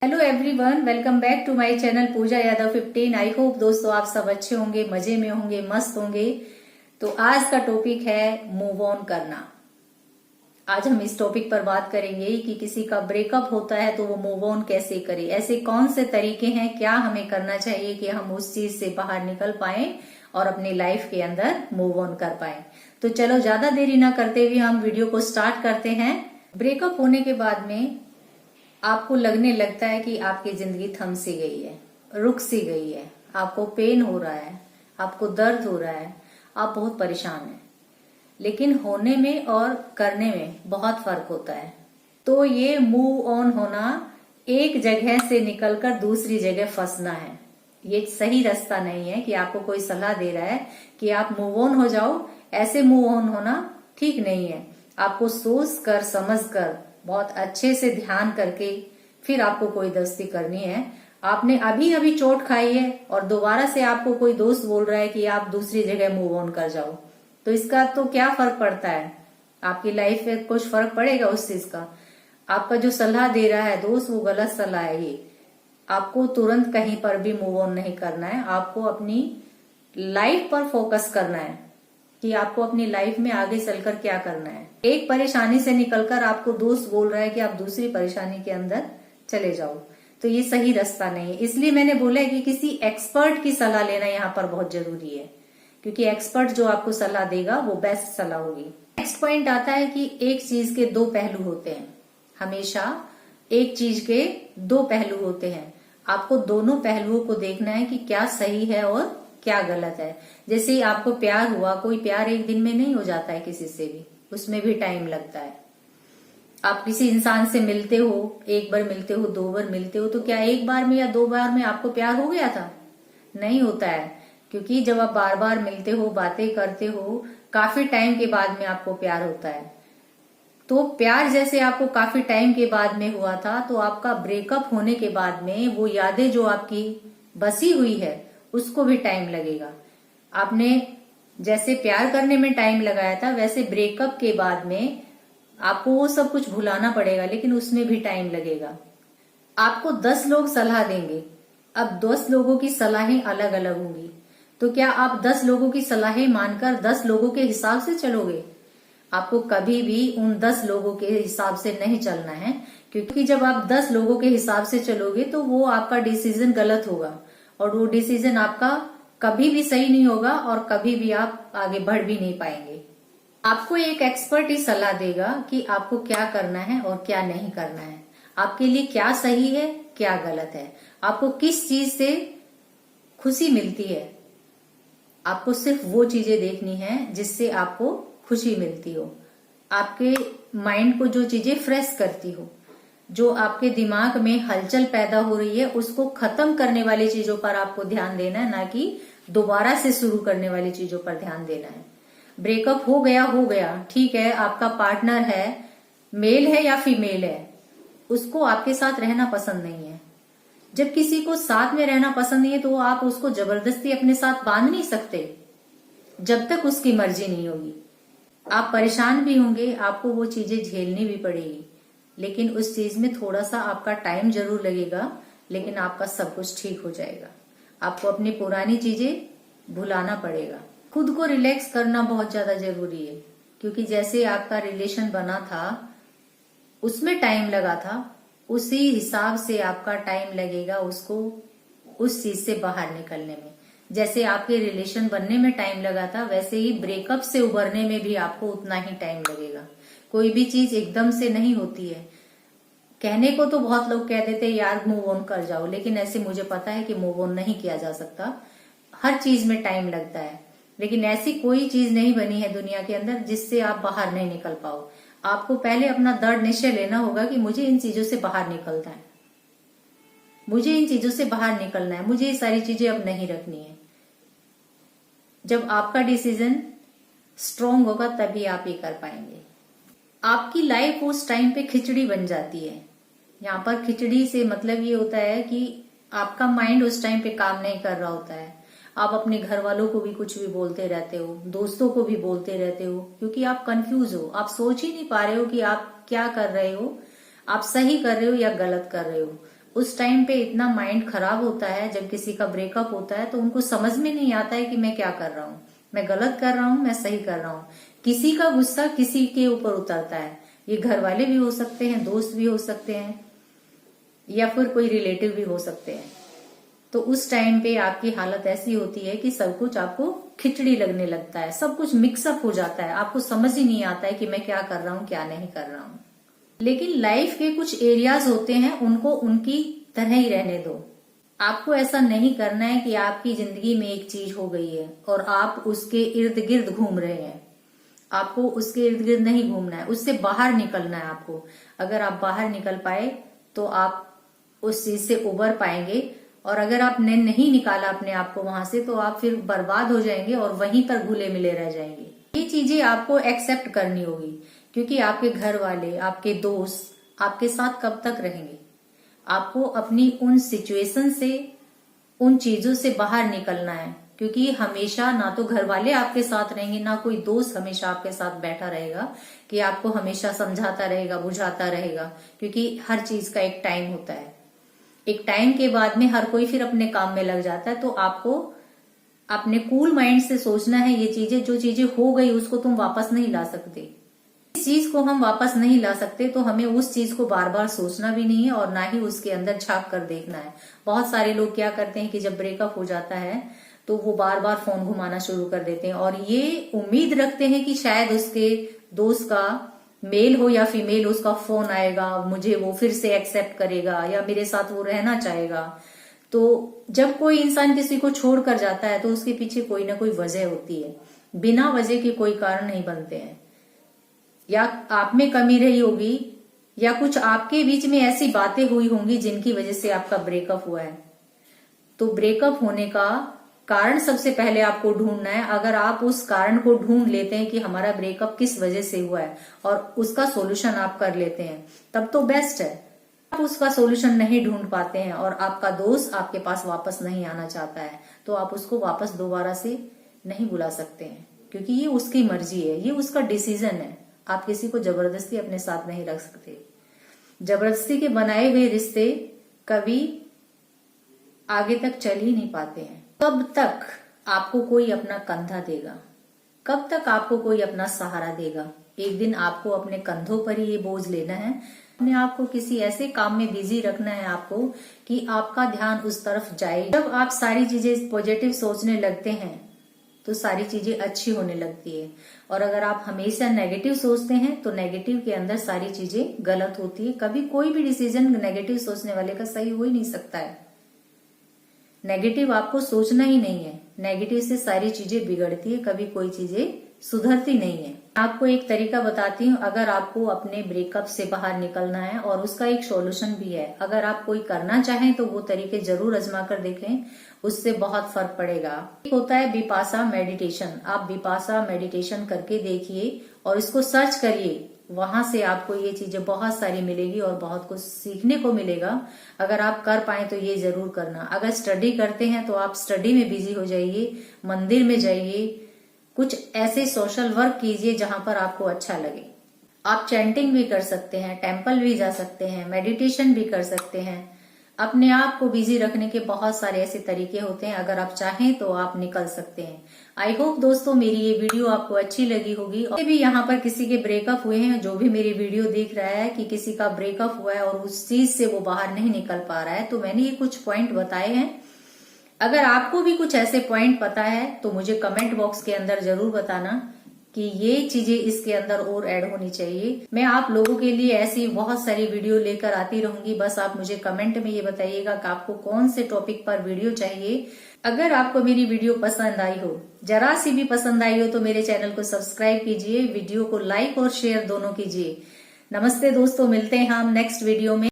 Hello everyone, welcome back to my channel Pooja Yadav 15। I hope दोस्तों आप सब अच्छे होंगे, मजे में होंगे, मस्त होंगे। तो आज का टॉपिक है मूव ऑन करना। आज हम इस टॉपिक पर बात करेंगे कि किसी का ब्रेकअप होता है तो वो मूव ऑन कैसे करे, ऐसे कौन से तरीके हैं, क्या हमें करना चाहिए कि हम उस चीज से बाहर निकल पाए और अपनी लाइफ के अंदर मूव ऑन कर पाए। तो चलो ज्यादा देरी ना करते हुए हम वीडियो को स्टार्ट करते हैं। ब्रेकअप होने के बाद में आपको लगने लगता है कि आपकी जिंदगी थम सी गई है, रुक सी गई है, आपको पेन हो रहा है, आपको दर्द हो रहा है, आप बहुत परेशान हैं। लेकिन होने में और करने में बहुत फर्क होता है। तो ये मूव ऑन होना एक जगह से निकलकर दूसरी जगह फंसना है। ये सही रास्ता नहीं है कि आपको कोई सलाह दे रहा है कि आप मूव ऑन हो जाओ। ऐसे मूव ऑन होना ठीक नहीं है। आपको सोच कर समझ कर बहुत अच्छे से ध्यान करके फिर आपको कोई दोस्ती करनी है। आपने अभी अभी चोट खाई है और दोबारा से आपको कोई दोस्त बोल रहा है कि आप दूसरी जगह मूव ऑन कर जाओ, तो इसका तो क्या फर्क पड़ता है? आपकी लाइफ में कुछ फर्क पड़ेगा उस चीज का? आपका जो सलाह दे रहा है दोस्त, वो गलत सलाह है। ये आपको तुरंत कहीं पर भी मूव ऑन नहीं करना है। आपको अपनी लाइफ पर फोकस करना है कि आपको अपनी लाइफ में आगे चलकर क्या करना है। एक परेशानी से निकलकर आपको दोस्त बोल रहा है कि आप दूसरी परेशानी के अंदर चले जाओ, तो ये सही रास्ता नहीं है। इसलिए मैंने बोला है कि किसी एक्सपर्ट की सलाह लेना यहाँ पर बहुत जरूरी है, क्योंकि एक्सपर्ट जो आपको सलाह देगा वो बेस्ट सलाह होगी। नेक्स्ट पॉइंट आता है कि एक चीज के दो पहलू होते हैं। हमेशा एक चीज के दो पहलू होते हैं। आपको दोनों पहलुओं को देखना है कि क्या सही है और क्या गलत है। जैसे आपको प्यार हुआ, कोई प्यार एक दिन में नहीं हो जाता है किसी से भी, उसमें भी टाइम लगता है। आप किसी इंसान से मिलते हो, एक बार मिलते हो, दो बार मिलते हो, तो क्या एक बार में या दो बार में आपको प्यार हो गया था? नहीं होता है, क्योंकि जब आप बार बार मिलते हो, बातें करते हो, काफी टाइम के बाद में आपको प्यार होता है। तो प्यार जैसे आपको काफी टाइम के बाद में हुआ था, तो आपका ब्रेकअप होने के बाद में वो यादें जो आपकी बसी हुई है उसको भी टाइम लगेगा। आपने जैसे प्यार करने में टाइम लगाया था, वैसे ब्रेकअप के बाद में आपको वो सब कुछ भुलाना पड़ेगा, लेकिन उसमें भी टाइम लगेगा। आपको 10 लोग सलाह देंगे, अब 10 लोगों की सलाहें अलग अलग होंगी, तो क्या आप 10 लोगों की सलाहें मानकर 10 लोगों के हिसाब से चलोगे? आपको कभी भी उन 10 लोगों के हिसाब से नहीं चलना है, क्योंकि जब आप 10 लोगों के हिसाब से चलोगे तो वो आपका डिसीजन गलत होगा और वो डिसीजन आपका कभी भी सही नहीं होगा और कभी भी आप आगे बढ़ भी नहीं पाएंगे। आपको एक एक्सपर्ट ही सलाह देगा कि आपको क्या करना है और क्या नहीं करना है, आपके लिए क्या सही है, क्या गलत है, आपको किस चीज से खुशी मिलती है। आपको सिर्फ वो चीजें देखनी है जिससे आपको खुशी मिलती हो, आपके माइंड को जो चीजें फ्रेश करती हो, जो आपके दिमाग में हलचल पैदा हो रही है, उसको खत्म करने वाली चीजों पर आपको ध्यान देना है, ना कि दोबारा से शुरू करने वाली चीजों पर ध्यान देना है। ब्रेकअप हो गया, ठीक है, आपका पार्टनर है, मेल है या फीमेल है, उसको आपके साथ रहना पसंद नहीं है। जब किसी को साथ में रहना पसंद नहीं है तो आप उसको जबरदस्ती अपने साथ बांध नहीं सकते जब तक उसकी मर्जी नहीं होगी। आप परेशान भी होंगे, आपको वो चीजें झेलनी भी पड़ेगी, लेकिन उस चीज में थोड़ा सा आपका टाइम जरूर लगेगा, लेकिन आपका सब कुछ ठीक हो जाएगा। आपको अपनी पुरानी चीजें भुलाना पड़ेगा। खुद को रिलैक्स करना बहुत ज्यादा जरूरी है, क्योंकि जैसे आपका रिलेशन बना था उसमें टाइम लगा था, उसी हिसाब से आपका टाइम लगेगा उसको उस चीज से बाहर निकलने में। जैसे आपके रिलेशन बनने में टाइम लगा था, वैसे ही ब्रेकअप से उबरने में भी आपको उतना ही टाइम लगेगा। कोई भी चीज एकदम से नहीं होती है। कहने को तो बहुत लोग कह देते हैं यार मूव ऑन कर जाओ, लेकिन ऐसे मुझे पता है कि मूव ऑन नहीं किया जा सकता। हर चीज में टाइम लगता है, लेकिन ऐसी कोई चीज नहीं बनी है दुनिया के अंदर जिससे आप बाहर नहीं निकल पाओ। आपको पहले अपना दृढ़ निश्चय लेना होगा कि मुझे इन चीजों से बाहर निकलना है, मुझे इन चीजों से बाहर निकलना है, मुझे ये सारी चीजें अब नहीं रखनी है। जब आपका डिसीजन स्ट्रांग होगा तभी आप ये कर पाएंगे। आपकी लाइफ उस टाइम पे खिचड़ी बन जाती है। यहाँ पर खिचड़ी से मतलब ये होता है कि आपका माइंड उस टाइम पे काम नहीं कर रहा होता है। आप अपने घर वालों को भी कुछ भी बोलते रहते हो, दोस्तों को भी बोलते रहते हो, क्योंकि आप कंफ्यूज हो। आप सोच ही नहीं पा रहे हो कि आप क्या कर रहे हो, आप सही कर रहे हो या गलत कर रहे हो। उस टाइम पे इतना माइंड खराब होता है जब किसी का ब्रेकअप होता है, तो उनको समझ में नहीं आता है कि मैं क्या कर रहा हूँ, मैं गलत कर रहा हूँ, मैं सही कर रहा हूँ। किसी का गुस्सा किसी के ऊपर उतरता है, ये घर वाले भी हो सकते हैं, दोस्त भी हो सकते हैं, या फिर कोई रिलेटिव भी हो सकते हैं। तो उस टाइम पे आपकी हालत ऐसी होती है कि सब कुछ आपको खिचड़ी लगने लगता है, सब कुछ मिक्सअप हो जाता है, आपको समझ ही नहीं आता है कि मैं क्या कर रहा हूँ, क्या नहीं कर रहा हूँ। लेकिन लाइफ के कुछ एरियाज होते हैं, उनको उनकी तरह ही रहने दो। आपको ऐसा नहीं करना है कि आपकी जिंदगी में एक चीज हो गई है और आप उसके इर्द गिर्द घूम रहे हैं। आपको उसके इर्द गिर्द नहीं घूमना है, उससे बाहर निकलना है आपको। अगर आप बाहर निकल पाए तो आप उस चीज से उबर पाएंगे, और अगर आपने नहीं निकाला अपने आप को वहां से, तो आप फिर बर्बाद हो जाएंगे और वहीं पर घुले मिले रह जाएंगे। ये चीजें आपको एक्सेप्ट करनी होगी, क्योंकि आपके घर वाले, आपके दोस्त आपके साथ कब तक रहेंगे। आपको अपनी उन सिचुएशन से, उन चीजों से बाहर निकलना है, क्योंकि हमेशा ना तो घर वाले आपके साथ रहेंगे, ना कोई दोस्त हमेशा आपके साथ बैठा रहेगा कि आपको हमेशा समझाता रहेगा, बुझाता रहेगा, क्योंकि हर चीज का एक टाइम होता है। एक टाइम के बाद में हर कोई फिर अपने काम में लग जाता है। तो आपको अपने कूल माइंड से सोचना है, ये चीजें, जो चीजें हो गई उसको तुम वापस नहीं ला सकते। इस चीज को हम वापस नहीं ला सकते, तो हमें उस चीज को बार बार सोचना भी नहीं है और ना ही उसके अंदर झांक कर देखना है। बहुत सारे लोग क्या करते हैं कि जब ब्रेकअप हो जाता है तो वो बार बार फोन घुमाना शुरू कर देते हैं और ये उम्मीद रखते हैं कि शायद उसके दोस्त का, मेल हो या फीमेल, उसका फोन आएगा, मुझे वो फिर से एक्सेप्ट करेगा या मेरे साथ वो रहना चाहेगा। तो जब कोई इंसान किसी को छोड़ कर जाता है तो उसके पीछे कोई ना कोई वजह होती है, बिना वजह के कोई कारण नहीं बनते हैं। या आप में कमी रही होगी, या कुछ आपके बीच में ऐसी बातें हुई होंगी जिनकी वजह से आपका ब्रेकअप हुआ है। तो ब्रेकअप होने का कारण सबसे पहले आपको ढूंढना है। अगर आप उस कारण को ढूंढ लेते हैं कि हमारा ब्रेकअप किस वजह से हुआ है और उसका सोल्यूशन आप कर लेते हैं, तब तो बेस्ट है। आप उसका सोल्यूशन नहीं ढूंढ पाते हैं और आपका दोस्त आपके पास वापस नहीं आना चाहता है, तो आप उसको वापस दोबारा से नहीं बुला सकते हैं, क्योंकि ये उसकी मर्जी है, ये उसका डिसीजन है। आप किसी को जबरदस्ती अपने साथ नहीं रख सकते। जबरदस्ती के बनाए हुए रिश्ते कभी आगे तक चल ही नहीं पाते हैं। कब तक आपको कोई अपना कंधा देगा, कब तक आपको कोई अपना सहारा देगा। एक दिन आपको अपने कंधों पर ही ये बोझ लेना है, अपने आप को किसी ऐसे काम में बिजी रखना है आपको कि आपका ध्यान उस तरफ जाए। जब आप सारी चीजें पॉजिटिव सोचने लगते हैं तो सारी चीजें अच्छी होने लगती है, और अगर आप हमेशा नेगेटिव सोचते हैं तो नेगेटिव के अंदर सारी चीजें गलत होती है। कभी कोई भी डिसीजन नेगेटिव सोचने वाले का सही हो ही नहीं सकता है। नेगेटिव आपको सोचना ही नहीं है, नेगेटिव से सारी चीजें बिगड़ती है, कभी कोई चीजें सुधरती नहीं है। आपको एक तरीका बताती हूँ, अगर आपको अपने ब्रेकअप से बाहर निकलना है, और उसका एक सॉल्यूशन भी है। अगर आप कोई करना चाहें तो वो तरीके जरूर आजमा कर देखें, उससे बहुत फर्क पड़ेगा। एक होता है विपाशा मेडिटेशन। आप विपाशा मेडिटेशन करके देखिए और इसको सर्च करिए, वहां से आपको ये चीजें बहुत सारी मिलेगी और बहुत कुछ सीखने को मिलेगा। अगर आप कर पाए तो ये जरूर करना। अगर स्टडी करते हैं तो आप स्टडी में बिजी हो जाइए, मंदिर में जाइए, कुछ ऐसे सोशल वर्क कीजिए जहां पर आपको अच्छा लगे। आप चैंटिंग भी कर सकते हैं, टेम्पल भी जा सकते हैं, मेडिटेशन भी कर सकते हैं। अपने आप को बिजी रखने के बहुत सारे ऐसे तरीके होते हैं, अगर आप चाहें तो आप निकल सकते हैं। आई होप दोस्तों मेरी ये वीडियो आपको अच्छी लगी होगी। और भी यहाँ पर किसी के ब्रेकअप हुए हैं, जो भी मेरी वीडियो देख रहा है कि किसी का ब्रेकअप हुआ है और उस चीज से वो बाहर नहीं निकल पा रहा है, तो मैंने ये कुछ पॉइंट बताए हैं। अगर आपको भी कुछ ऐसे पॉइंट पता है तो मुझे कमेंट बॉक्स के अंदर जरूर बताना कि ये चीजें इसके अंदर और ऐड होनी चाहिए। मैं आप लोगों के लिए ऐसी बहुत सारी वीडियो लेकर आती रहूंगी। बस आप मुझे कमेंट में ये बताइएगा कि आपको कौन से टॉपिक पर वीडियो चाहिए। अगर आपको मेरी वीडियो पसंद आई हो, जरा सी भी पसंद आई हो, तो मेरे चैनल को सब्सक्राइब कीजिए, वीडियो को लाइक और शेयर दोनों कीजिए। नमस्ते दोस्तों, मिलते हैं हम नेक्स्ट वीडियो में।